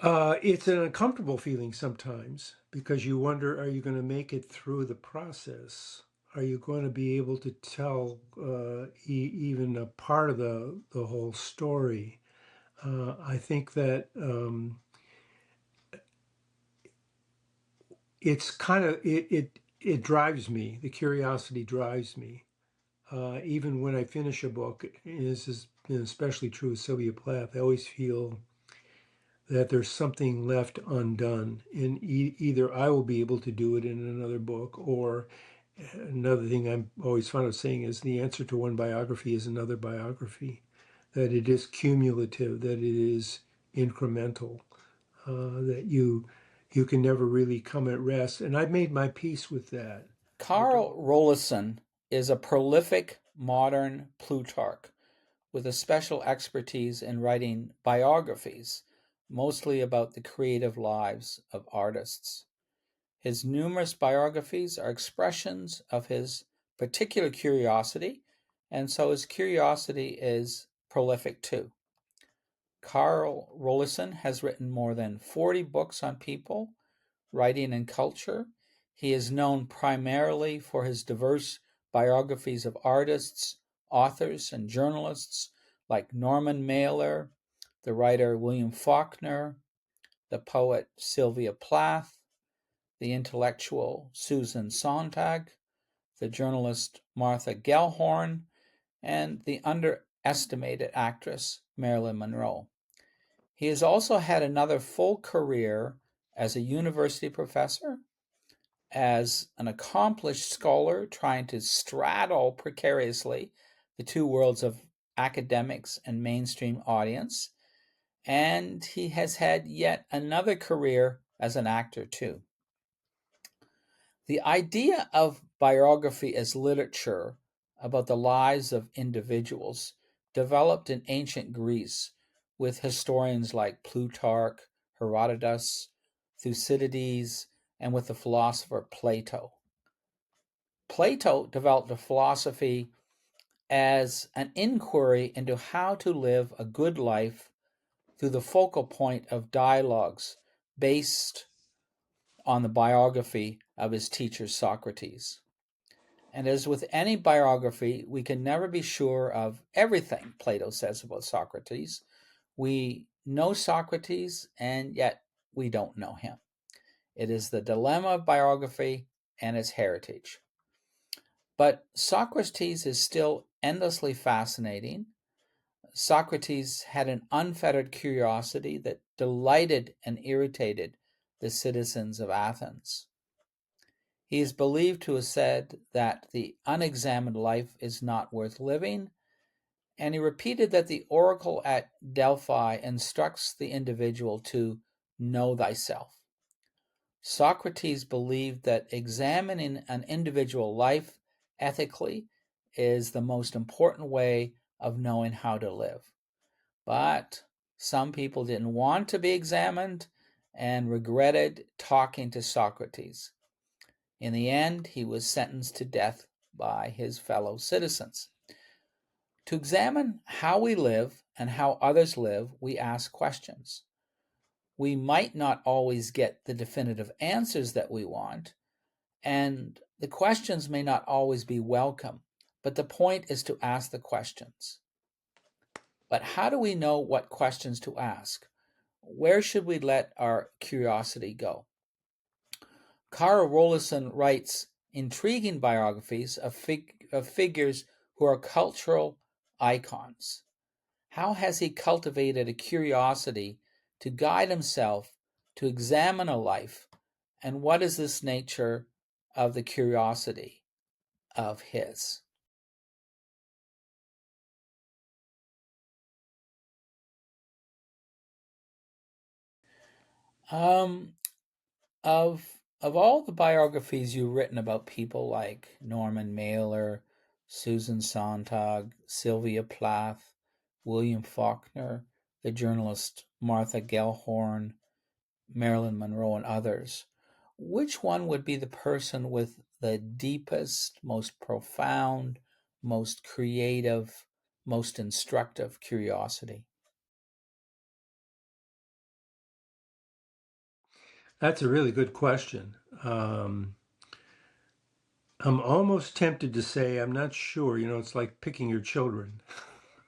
It's an uncomfortable feeling sometimes because you wonder, are you going to make it through the process? Are you going to be able to tell even a part of the whole story? I think that it's kind of it drives me. The curiosity drives me. Even when I finish a book, and this has been especially true with Sylvia Plath, I always feel that there's something left undone. And either I will be able to do it in another book, or another thing I'm always fond of saying is the answer to one biography is another biography, that it is cumulative, that it is incremental, that you can never really come at rest. And I've made my peace with that. I Carl don't. Rollyson is a prolific modern Plutarch with a special expertise in writing biographies, mostly about the creative lives of artists. His numerous biographies are expressions of his particular curiosity, and so his curiosity is prolific too. Carl Rollyson has written more than 40 books on people, writing, and culture. He is known primarily for his diverse biographies of artists, authors, and journalists like Norman Mailer, the writer William Faulkner, the poet Sylvia Plath, the intellectual Susan Sontag, the journalist Martha Gellhorn, and the underestimated actress Marilyn Monroe. He has also had another full career as a university professor, as an accomplished scholar trying to straddle precariously the two worlds of academics and mainstream audience, and he has had yet another career as an actor too. The idea of biography as literature about the lives of individuals developed in ancient Greece with historians like Plutarch, Herodotus, Thucydides, and with the philosopher Plato. Plato developed a philosophy as an inquiry into how to live a good life through the focal point of dialogues based on the biography of his teacher Socrates. And as with any biography, we can never be sure of everything Plato says about Socrates. We know Socrates, and yet we don't know him. It is the dilemma of biography and its heritage. But Socrates is still endlessly fascinating. Socrates had an unfettered curiosity that delighted and irritated the citizens of Athens. He is believed to have said that the unexamined life is not worth living, and he repeated that the oracle at Delphi instructs the individual to know thyself. Socrates believed that examining an individual life ethically is the most important way of knowing how to live. But some people didn't want to be examined and regretted talking to Socrates. In the end, he was sentenced to death by his fellow citizens. To examine how we live and how others live, we ask questions. We might not always get the definitive answers that we want, and the questions may not always be welcome, but the point is to ask the questions. But how do we know what questions to ask? Where should we let our curiosity go? Carl Rollyson writes intriguing biographies of figures who are cultural icons. How has he cultivated a curiosity to guide himself to examine a life, and what is this nature of the curiosity of his? Um, of all the biographies you've written about people like Norman Mailer, Susan Sontag, Sylvia Plath, William Faulkner, the journalist Martha Gellhorn, Marilyn Monroe, and others, which one would be the person with the deepest, most profound, most creative, most instructive curiosity? That's a really good question. Um, I'm almost tempted to say I'm not sure. It's like picking your children.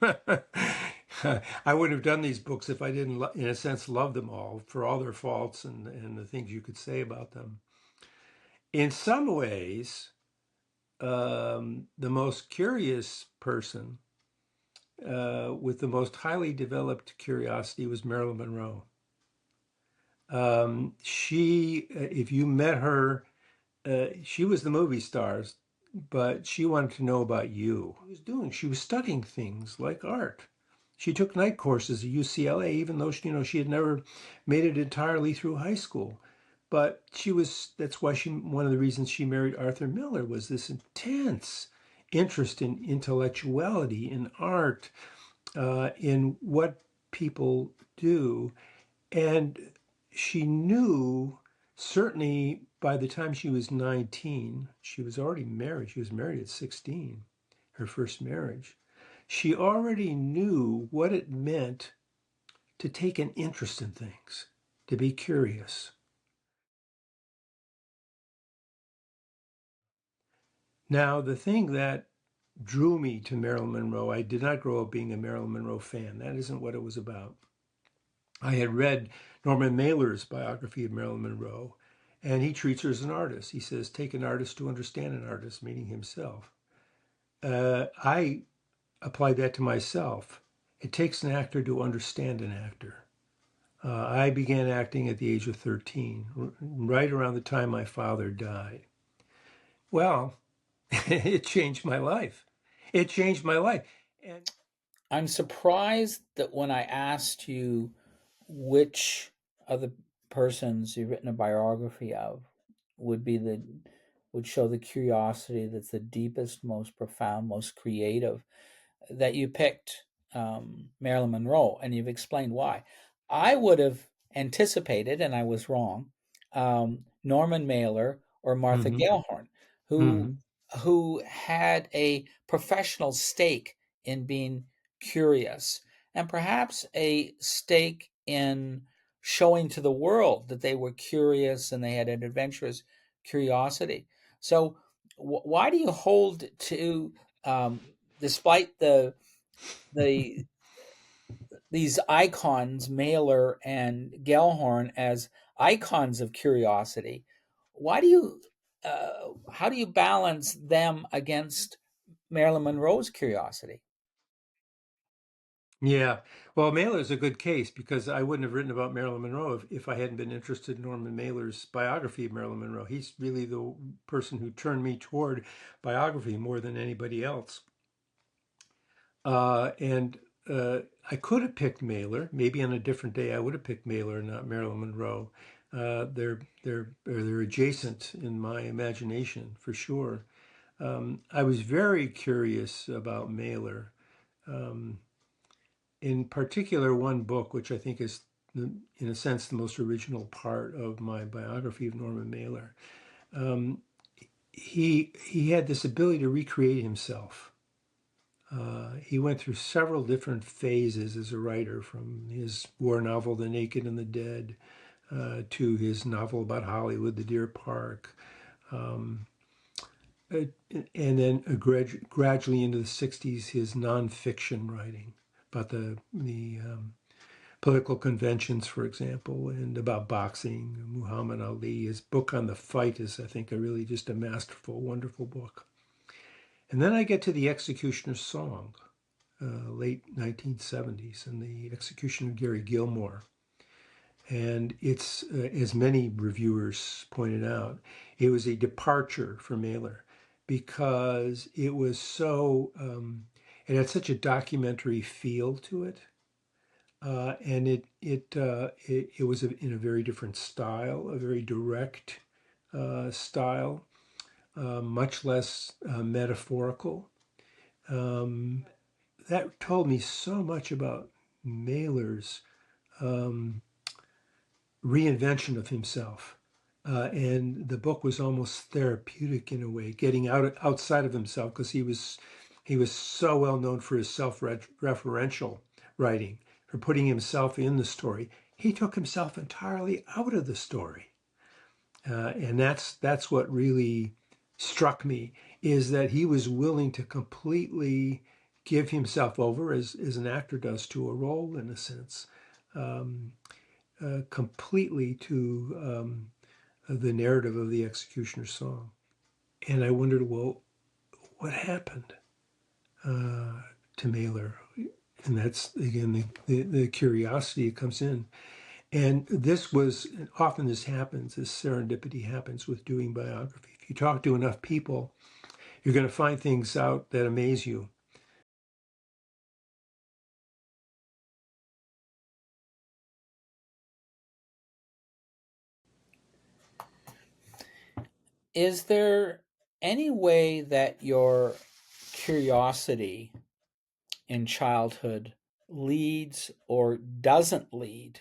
I wouldn't have done these books if I didn't, in a sense, love them all for all their faults and the things you could say about them. In some ways, the most curious person with the most highly developed curiosity was Marilyn Monroe. If you met her, she was the movie stars, but she wanted to know about you. She was studying things like art. She took night courses at UCLA, even though she had never made it entirely through high school. But that's why one of the reasons she married Arthur Miller was this intense interest in intellectuality, in art, in what people do. And she knew, certainly by the time she was 19, she was already married. She was married at 16, her first marriage. She already knew what it meant to take an interest in things, to be curious. Now, the thing that drew me to Marilyn Monroe, I did not grow up being a Marilyn Monroe fan. That isn't what it was about. I had read Norman Mailer's biography of Marilyn Monroe, and he treats her as an artist. He says, take an artist to understand an artist, meaning himself. I applied that to myself. It takes an actor to understand an actor. I began acting at the age of 13, right around the time my father died. Well, it changed my life. It changed my life. And I'm surprised that when I asked you which of the persons you've written a biography of would be the would show the curiosity that's the deepest, most profound, most creative, that you picked Marilyn Monroe, and you've explained why. I would have anticipated, and I was wrong, Norman Mailer or Martha mm-hmm, Gellhorn, who mm-hmm. who had a professional stake in being curious, and perhaps a stake in showing to the world that they were curious and they had an adventurous curiosity. So, why do you hold to, um, despite the these icons, Mailer and Gellhorn, as icons of curiosity? Why do you, how do you balance them against Marilyn Monroe's curiosity? Yeah. Well, Mailer's a good case because I wouldn't have written about Marilyn Monroe if I hadn't been interested in Norman Mailer's biography of Marilyn Monroe. He's really the person who turned me toward biography more than anybody else. And I could have picked Mailer. Maybe on a different day I would have picked Mailer and not Marilyn Monroe. They're adjacent in my imagination for sure. I was very curious about Mailer. Um, in particular, one book, which I think is, in a sense, the most original part of my biography of Norman Mailer. Um, he had this ability to recreate himself. He went through several different phases as a writer, from his war novel *The Naked and the Dead* to his novel about Hollywood, *The Deer Park*, um, and then gradually into the '60s, his nonfiction writing about the political conventions, for example, and about boxing, Muhammad Ali. His book on the fight is, I think, really just a masterful, wonderful book. And then I get to The Executioner's Song, late 1970s, and the execution of Gary Gilmore. And it's, as many reviewers pointed out, it was a departure for Mailer because it had such a documentary feel to it. And it was in a very different style, a very direct style, much less metaphorical. Um, that told me so much about Mailer's um, reinvention of himself. And the book was almost therapeutic in a way, getting outside of himself, because he was so well known for his self-referential writing, for putting himself in the story. He took himself entirely out of the story. And that's what really struck me, is that he was willing to completely give himself over, as an actor does to a role, in a sense, um, completely to the narrative of the executioner's song. And I wondered, well, what happened to Mailer? And that's again the curiosity that comes in. And this was often, this happens, this serendipity happens with doing biography. If you talk to enough people, you're going to find things out that amaze you. Is there any way that your curiosity in childhood leads or doesn't lead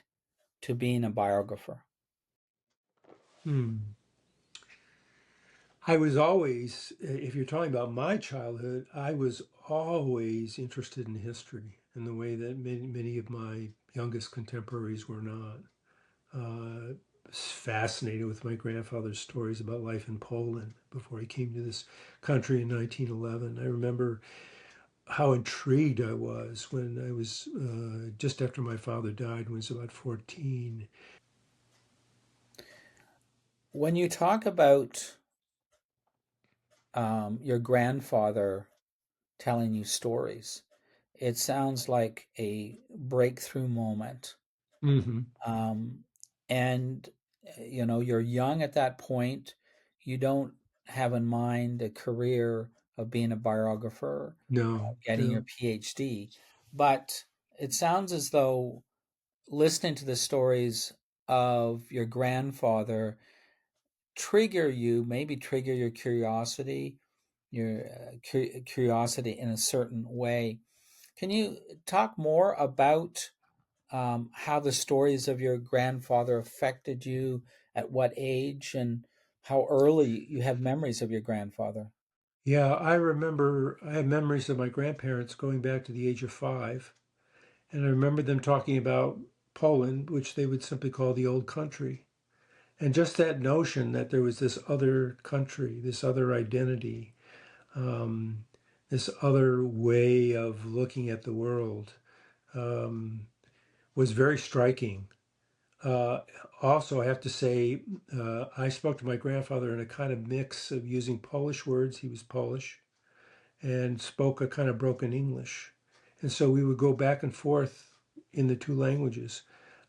to being a biographer? Hmm. I was always, if you're talking about my childhood, I was always interested in history in the way that many of my youngest contemporaries were not. Fascinated with my grandfather's stories about life in Poland before he came to this country in 1911. I remember how intrigued I was when I was just after my father died, when I was about 14. When you talk about your grandfather telling you stories, it sounds like a breakthrough moment. Mm-hmm. Um, and, you're young at that point. You don't have in mind a career of being a biographer, No, getting your no. PhD. But it sounds as though listening to the stories of your grandfather maybe trigger your curiosity, your curiosity in a certain way. Can you talk more about how the stories of your grandfather affected you, at what age, and how early you have memories of your grandfather? Yeah, I have memories of my grandparents going back to the age of 5. And I remember them talking about Poland, which they would simply call the old country. And just that notion that there was this other country, this other identity, um, this other way of looking at the world, um, was very striking. Uh, Also, I have to say, I spoke to my grandfather in a kind of mix of using Polish words. He was Polish and spoke a kind of broken English. And so we would go back and forth in the two languages.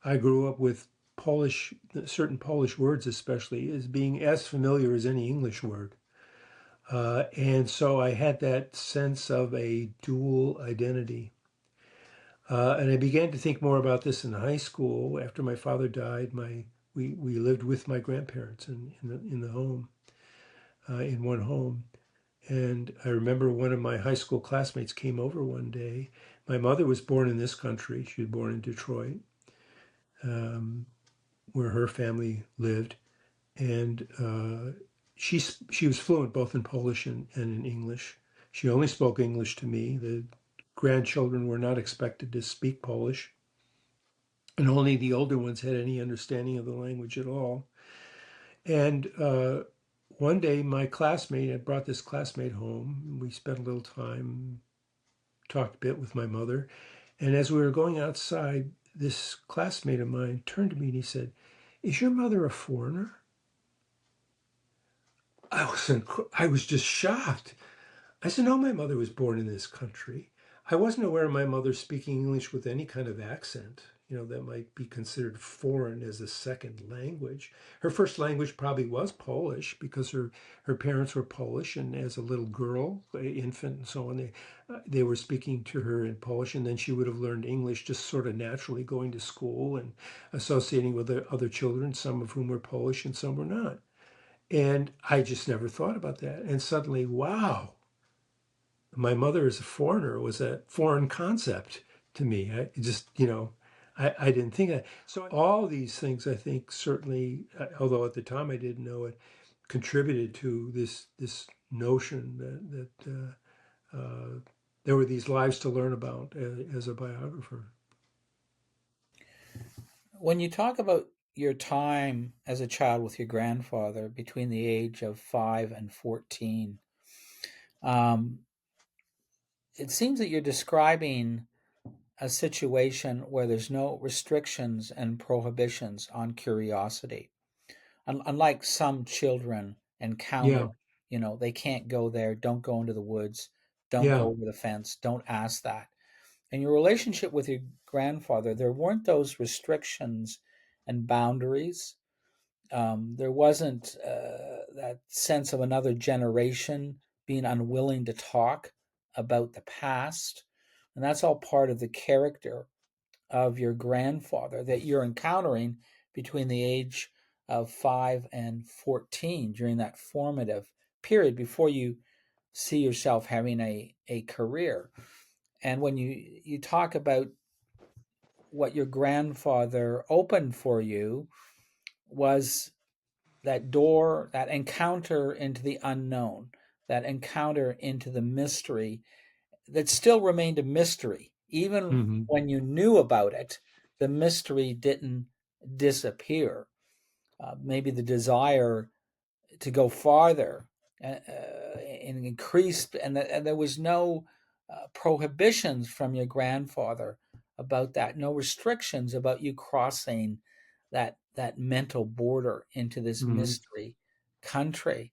I grew up with Polish, certain Polish words especially, as being as familiar as any English word. And so I had that sense of a dual identity. And I began to think more about this in high school. After my father died, we lived with my grandparents in the home, in one home. And I remember one of my high school classmates came over one day. My mother was born in this country. She was born in Detroit, um, where her family lived. And she was fluent both in Polish and in English. She only spoke English to me. The grandchildren were not expected to speak Polish, and only the older ones had any understanding of the language at all. And one day, my classmate, I brought this classmate home. We spent a little time, talked a bit with my mother. And as we were going outside, this classmate of mine turned to me and he said, "Is your mother a foreigner?" I was just shocked. I said, "No, my mother was born in this country." I wasn't aware of my mother speaking English with any kind of accent, that might be considered foreign as a second language. Her first language probably was Polish because her parents were Polish, and as a little girl, infant, and so on, they were speaking to her in Polish, and then she would have learned English just sort of naturally going to school and associating with the other children, some of whom were Polish and some were not. And I just never thought about that. And suddenly, wow, my mother as a foreigner was a foreign concept to me. I just, I didn't think that. So all these things, I think, certainly, although at the time I didn't know it, contributed to this notion that there were these lives to learn about as a biographer. When you talk about your time as a child with your grandfather between the age of 5 and 14, um, it seems that you're describing a situation where there's no restrictions and prohibitions on curiosity. Unlike some children encounter, Yeah, they can't go there, don't go into the woods, don't yeah, go over the fence, don't ask that. In your relationship with your grandfather, there weren't those restrictions and boundaries. There wasn't that sense of another generation being unwilling to talk about the past. And that's all part of the character of your grandfather that you're encountering between the age of 5 and 14 during that formative period before you see yourself having a career. And when you talk about what your grandfather opened for you was that door, that encounter into the unknown, that encounter into the mystery that still remained a mystery. Even hmm when you knew about it, the mystery didn't disappear. Maybe the desire to go farther and increased, and there was no prohibitions from your grandfather about that, no restrictions about you crossing that mental border into this hmm mystery country.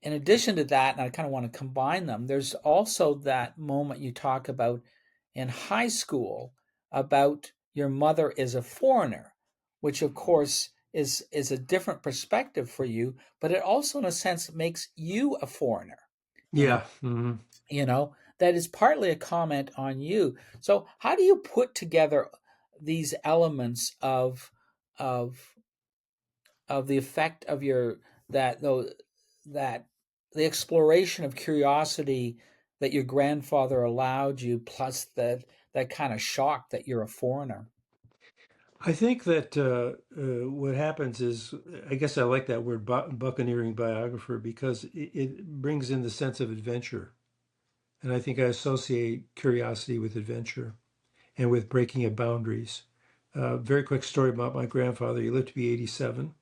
In addition to that, and I kind of want to combine them, there's also that moment you talk about in high school about your mother is a foreigner, which of course is a different perspective for you, but it also in a sense makes you a foreigner. And yeah. hmm that is partly a comment on you. So how do you put together these elements of of the effect of your that though that the exploration of curiosity that your grandfather allowed you, plus that kind of shock that you're a foreigner? I think that what happens is, I guess I like that word, buccaneering biographer, because it brings in the sense of adventure. And I think I associate curiosity with adventure and with breaking of boundaries. Very quick story about my grandfather. He lived to be 87.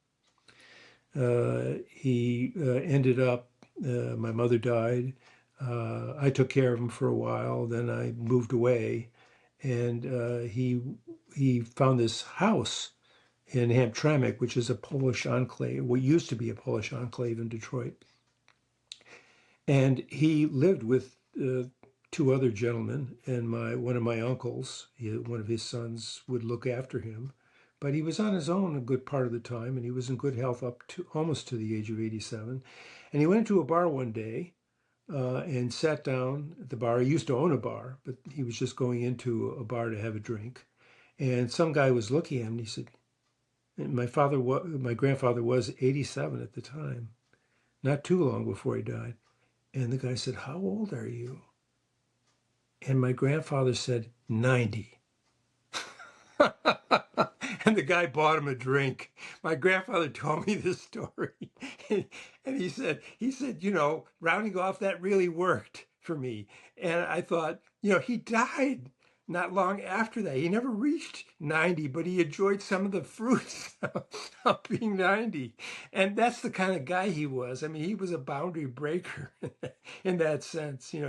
He ended up, my mother died. I took care of him for a while. Then I moved away, and he found this house in Hamtramck, which is a Polish enclave, what used to be a Polish enclave in Detroit. And he lived with two other gentlemen, and one of my uncles, one of his sons, would look after him. But he was on his own a good part of the time, and he was in good health up to almost to the age of 87. And he went into a bar one day and sat down at the bar. He used to own a bar, but he was just going into a bar to have a drink. And some guy was looking at him, and he said, and my grandfather was 87 at the time, not too long before he died. And the guy said, "How old are you?" And my grandfather said, 90. And the guy bought him a drink. My grandfather told me this story. And he said, rounding off, that really worked for me. And I thought, he died not long after that. He never reached 90, but he enjoyed some of the fruits of being 90. And that's the kind of guy he was. I mean, he was a boundary breaker in that sense. He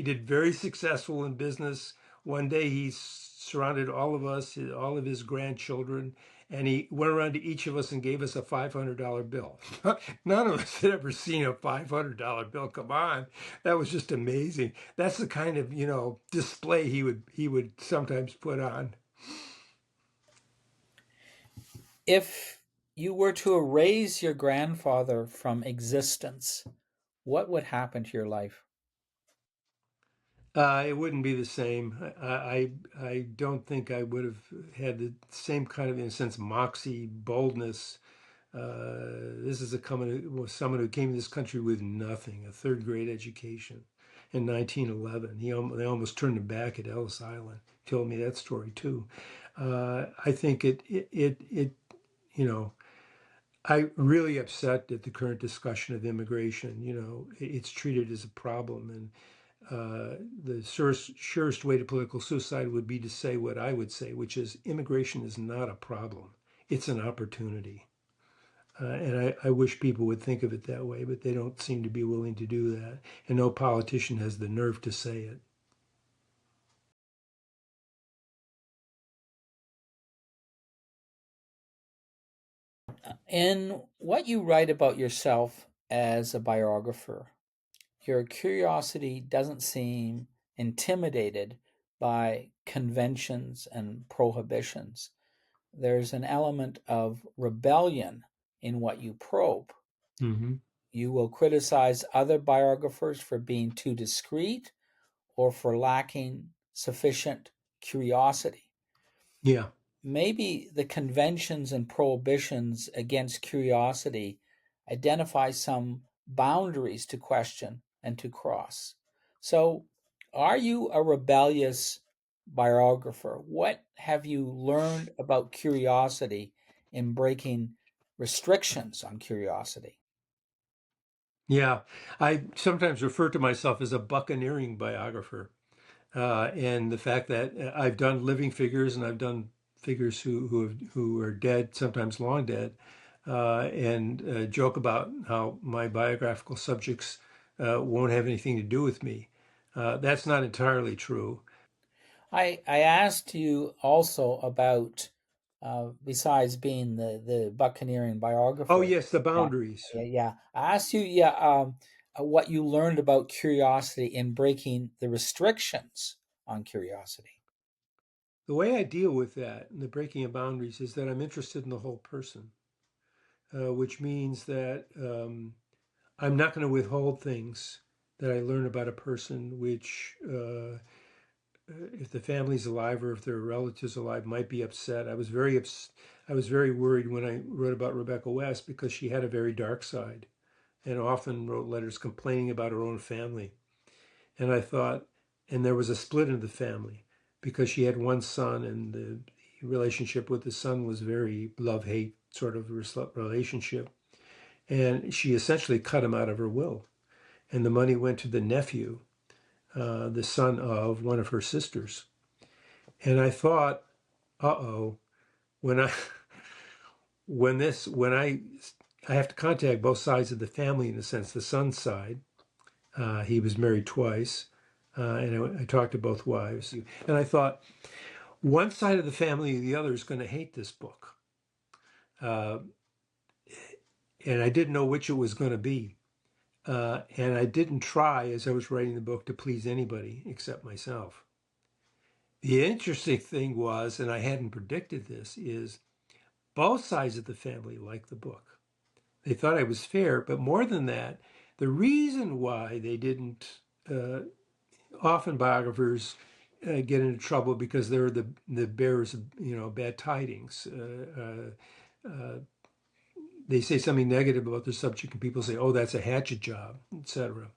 did very successful in business. One day he surrounded all of us, all of his grandchildren, and he went around to each of us and gave us a $500 bill. None of us had ever seen a $500 bill. Come on, that was just amazing. That's the kind of display he would sometimes put on. If you were to erase your grandfather from existence, what would happen to your life? It wouldn't be the same. I don't think I would have had the same kind of, in a sense, moxie, boldness. This is someone who came to this country with nothing, a third grade education in 1911. They almost turned him back at Ellis Island. He told me that story too. I think you know, I really upset at the current discussion of immigration. It's treated as a problem, and the surest way to political suicide would be to say what I would say, which is immigration is not a problem. It's an opportunity. And I wish people would think of it that way, but they don't seem to be willing to do that. And no politician has the nerve to say it. In what you write about yourself as a biographer, your curiosity doesn't seem intimidated by conventions and prohibitions. There's an element of rebellion in what you probe. Mm-hmm. You will criticize other biographers for being too discreet or for lacking sufficient curiosity. Yeah. Maybe the conventions and prohibitions against curiosity identify some boundaries to question and to cross. So, are you a rebellious biographer? What have you learned about curiosity in breaking restrictions on curiosity? Yeah. I sometimes refer to myself as a buccaneering biographer. And the fact that I've done living figures and I've done figures who are dead, sometimes long dead, and joke about how my biographical subjects won't have anything to do with me. That's not entirely true. I asked you also about, besides being the buccaneering Oh biographer, yes, the yeah, boundaries. yeah. I asked you, what you learned about curiosity in breaking the restrictions on curiosity. The way I deal with that, the breaking of boundaries, is that I'm interested in the whole person, which means that I'm not going to withhold things that I learn about a person, which if the family's alive or if their relatives alive might be upset. I was very worried when I wrote about Rebecca West because she had a very dark side and often wrote letters complaining about her own family. And I thought, and there was a split in the family because she had one son and the relationship with the son was very love-hate sort of relationship. And she essentially cut him out of her will. And the money went to the nephew, the son of one of her sisters. And I thought, uh-oh, when I when I have to contact both sides of the family in a sense. The son's side, he was married twice, and I talked to both wives, and I thought one side of the family or the other is going to hate this book, uh, and I didn't know which it was going to be, and I didn't try as I was writing the book to please anybody except myself. The interesting thing was, and I hadn't predicted this, is both sides of the family liked the book. They thought I was fair, but more than that, the reason why they didn't, often biographers get into trouble because they're the bearers of bad tidings. They say something negative about the subject, and people say, "Oh, that's a hatchet job," etc.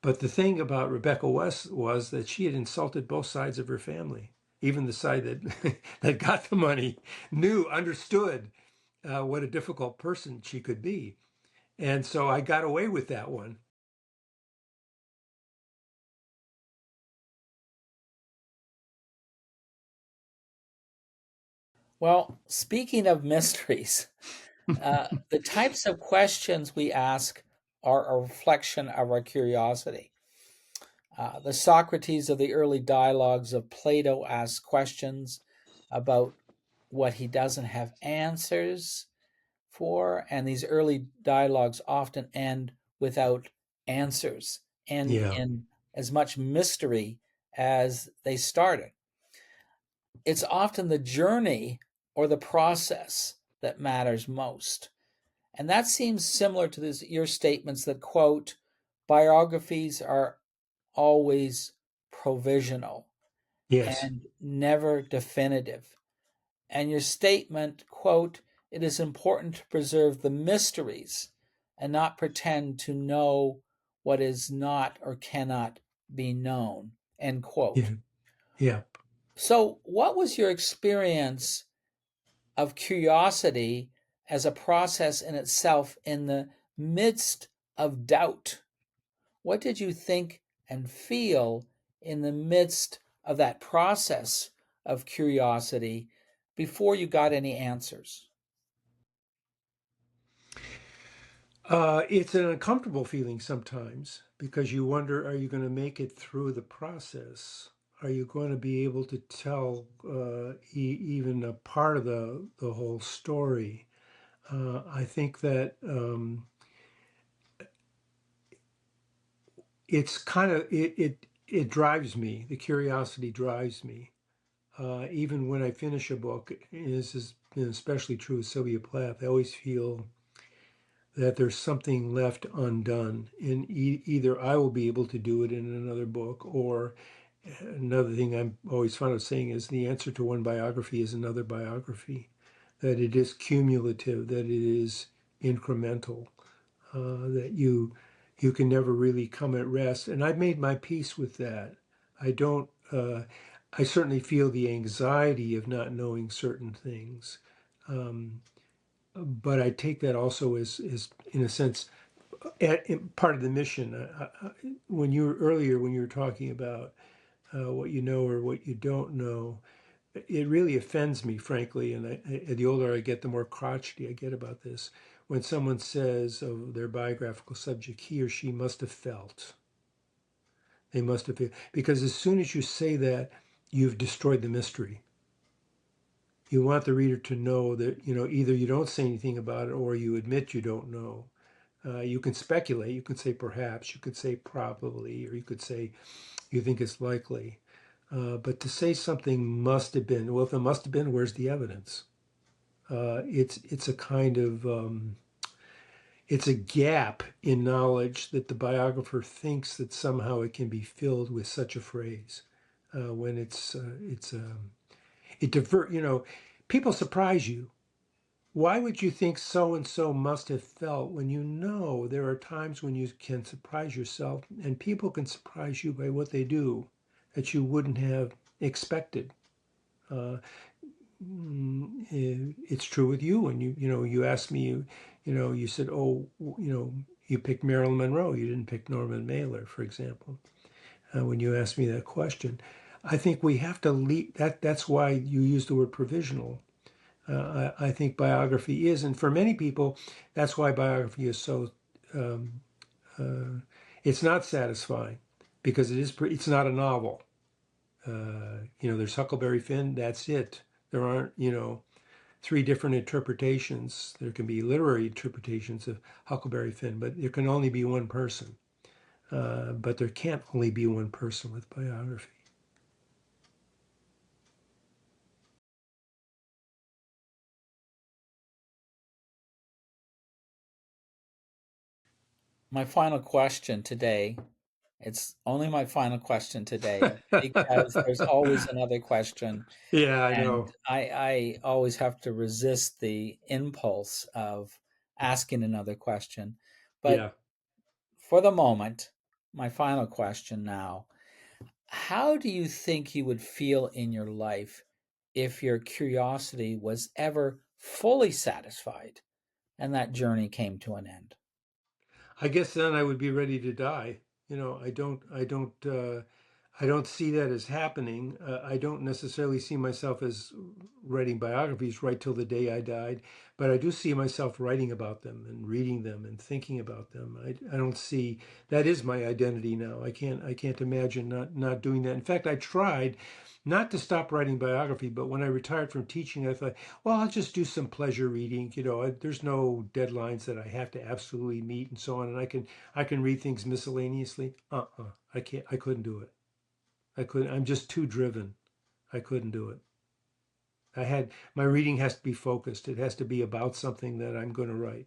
But the thing about Rebecca West was that she had insulted both sides of her family. Even the side that that got the money understood what a difficult person she could be. And so I got away with that one. Well, speaking of mysteries, the types of questions we ask are a reflection of our curiosity. The Socrates of the early dialogues of Plato asks questions about what he doesn't have answers for, and these early dialogues often end without answers, end Yeah, in as much mystery as they started. It's often the journey or the process that matters most. And that seems similar to your statements that, quote, biographies are always provisional yes, and never definitive. And your statement, quote, it is important to preserve the mysteries and not pretend to know what is not or cannot be known, end quote. yeah, yeah. So, what was your experience of curiosity as a process in itself in the midst of doubt? What did you think and feel in the midst of that process of curiosity before you got any answers? It's an uncomfortable feeling sometimes because you wonder, are you going to make it through the process? Are you going to be able to tell even a part of the whole story? I think that it's kind of it drives me. The curiosity drives me. Even when I finish a book, and this is especially true with Sylvia Plath, I always feel that there's something left undone. And either I will be able to do it in another book, or another thing I'm always fond of saying is the answer to one biography is another biography, that it is cumulative, that it is incremental, that you can never really come at rest. And I've made my peace with that. I don't. I certainly feel the anxiety of not knowing certain things, but I take that also as in a sense, part of the mission. When you were earlier, when you were talking about what you know or what you don't know, it really offends me, frankly. And the older I get, the more crotchety I get about this. When someone says of their biographical subject, he or she must have felt, they must have, because as soon as you say that, you've destroyed the mystery. You want the reader to know that, either you don't say anything about it or you admit you don't know. You can speculate. You could say perhaps. You could say probably, or you could say you think it's likely. But to say something must have been, well, if it must have been, where's the evidence? It's a kind of it's a gap in knowledge that the biographer thinks that somehow it can be filled with such a phrase, when it divert. People surprise you. Why would you think so and so must have felt when you know there are times when you can surprise yourself and people can surprise you by what they do that you wouldn't have expected? Uh, it's true with you. And you asked me, you said, oh, you picked Marilyn Monroe. You didn't pick Norman Mailer, for example. When you asked me that question, I think we have to leave that. That's why you use the word provisional. I think biography is, and for many people, that's why biography is so. Um, it's not satisfying because it's not a novel. There's Huckleberry Finn. That's it. There aren't three different interpretations. There can be literary interpretations of Huckleberry Finn, but there can only be one person. But there can't only be one person with biography. My final question today, it's only my final question today because there's always another question. Yeah, I And know. I always have to resist the impulse of asking another question. But Yeah. for the moment, my final question now, how do you think you would feel in your life if your curiosity was ever fully satisfied and that journey came to an end? I guess then I would be ready to die. I don't see that as happening. I don't necessarily see myself as writing biographies right till the day I died, but I do see myself writing about them and reading them and thinking about them. I don't see that is my identity now. I can't imagine not doing that. In fact, I tried not to stop writing biography, but when I retired from teaching, I thought, well, I'll just do some pleasure reading. There's no deadlines that I have to absolutely meet and so on, and I can read things miscellaneously. I can't. I couldn't do it. I couldn't. I'm just too driven. I couldn't do it. My reading has to be focused. It has to be about something that I'm going to write.